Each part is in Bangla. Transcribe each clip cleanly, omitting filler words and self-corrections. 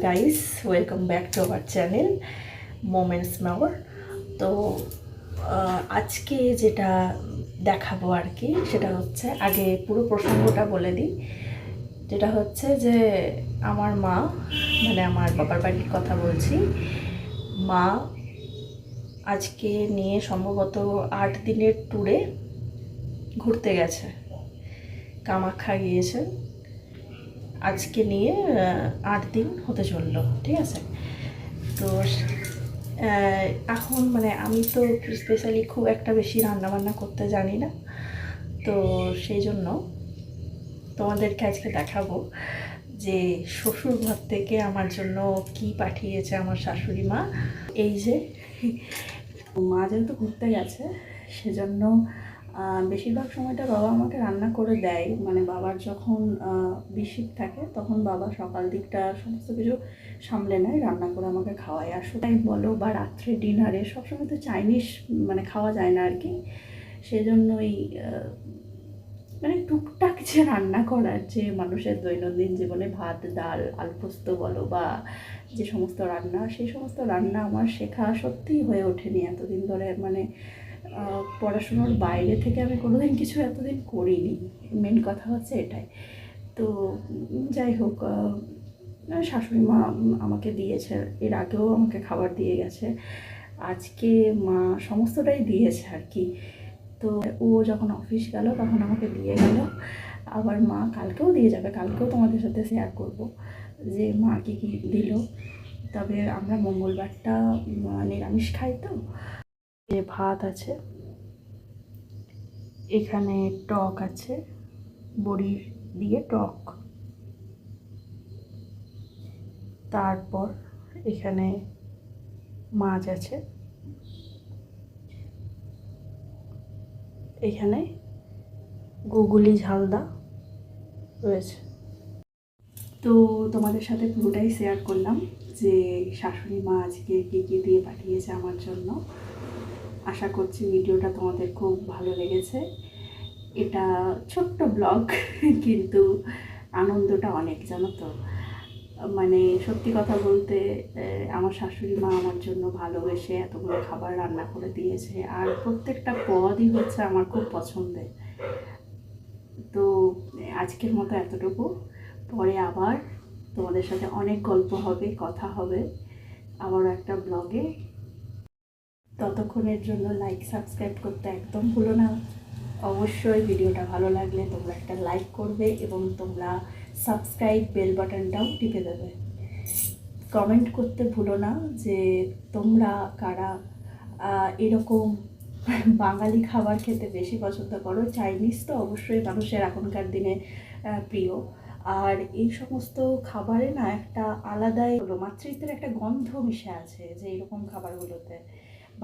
Guys, welcome back to our channel moments মাওয়ার। তো আজকে যেটা দেখাবো আর কি, সেটা হচ্ছে, আগে পুরো প্রসঙ্গটা বলে দিই। যেটা হচ্ছে যে আমার মা, মানে আমার বাবার বাড়ির কথা বলছি, মা আজকে নিয়ে সম্ভবত 8 দিনের ট্যুরে ঘুরতে গেছে, কামাখ্যা গিয়েছেন। আজকে নিয়ে 8 দিন হতে চললো, ঠিক আছে। তো এখন মানে আমি তো স্পেশালি খুব একটা বেশি রান্নাবান্না করতে জানি না, তো সেই জন্য তোমাদেরকে আজকে দেখাবো যে শ্বশুর ঘর থেকে আমার জন্য কি পাঠিয়েছে আমার শাশুড়ি মা। এই যে মা যেহেতু ঘুরতে গেছে, সেজন্য বেশিরভাগ সময়টা বাবা আমাকে রান্না করে দেয়। মানে বাবার যখন বিশিক থাকে তখন বাবা সকাল দিকটা সমস্ত কিছু সামলে নেয়, রান্না করে আমাকে খাওয়ায়। আর সেটাই বলো বা রাত্রে ডিনারে সবসময় তো চাইনিজ মানে খাওয়া যায় না আর কি, সেজন্যই মানে টুকটাক যে রান্না করার, যে মানুষের দৈনন্দিন জীবনে ভাত ডাল আলু পোস্ত বলো বা যে সমস্ত রান্না, সেই সমস্ত রান্না আমার শেখা সত্যিই হয়ে ওঠেনি এতদিন ধরে। মানে পড়াশুনোর বাইরে থেকে আমি কোনোদিন কিছু এতদিন করিনি, মেন কথা হচ্ছে এটাই। তো যাই হোক, শাশুড়ি মা আমাকে দিয়েছে, এর আগেও আমাকে খাবার দিয়ে গেছে, আজকে মা সমস্তটাই দিয়েছে আর কি। তো ও যখন অফিস গেল তখন আমাকে দিয়ে গেল, আবার মা কালকেও দিয়ে যাবে। কালকেও তোমাদের সাথে শেয়ার করব যে মা কী কী দিল। তবে আমরা মঙ্গলবারটা নিরামিষ খাই, তো যে ভাত আছে, এখানে টক আছে, বড়ি দিয়ে টক, তারপর এখানে মাছ আছে, এখানে গুগুলি ঝালদা রয়েছে। তো তোমাদের সাথে পুরোটাই শেয়ার করলাম যে শাশুড়ি মা আজকে কী কী দিয়ে পাঠিয়েছে আমার জন্য। আশা করছি ভিডিওটা তোমাদের খুব ভালো লেগেছে। এটা ছোট্ট ব্লগ, কিন্তু আনন্দটা অনেক, জানো তো। মানে সত্যি কথা বলতে, আমার শাশুড়ি মা আমার জন্য ভালোবেসে এতগুলো খাবার রান্না করে দিয়েছে, আর প্রত্যেকটা পদই হচ্ছে আমার খুব পছন্দের। তো আজকের মতো এতটুকু, পরে আবার তোমাদের সাথে অনেক গল্প হবে, কথা হবে আবার একটা ব্লগে। ততক্ষণের জন্য লাইক সাবস্ক্রাইব করতে একদম ভুলো না। অবশ্যই ভিডিওটা ভালো লাগলে তোমরা একটা লাইক করবে এবং তোমরা সাবস্ক্রাইব বেল বাটনটাও টিপে দেবে। কমেন্ট করতে ভুলো না যে তোমরা কারা এরকম বাঙালি খাবার খেতে বেশি পছন্দ করো। চাইনিজ তো অবশ্যই মানুষের এখনকার দিনে প্রিয়, আর এই সমস্ত খাবারে না একটা আলাদাই হলো মাতৃত্বের একটা গন্ধ মিশে আছে যে এরকম খাবারগুলোতে।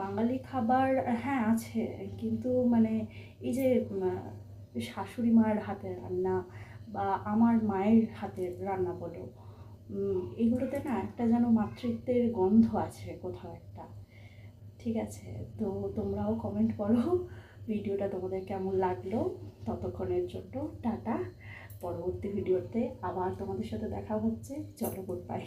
বাঙালি খাবার হ্যাঁ আছে, কিন্তু মানে এই যে শাশুড়ি মায়ের হাতের রান্না বা আমার মায়ের হাতের রান্না বলো, এগুলোতে না একটা যেন মাতৃত্বের গন্ধ আছে কোথাও একটা। ঠিক আছে, তো তোমরাও কমেন্ট করো ভিডিওটা তোমাদের কেমন লাগলো। ততক্ষণের জন্য টাটা, পরবর্তী ভিডিওতে আবার তোমাদের সাথে দেখা হচ্ছে। চলো, গুড বাই।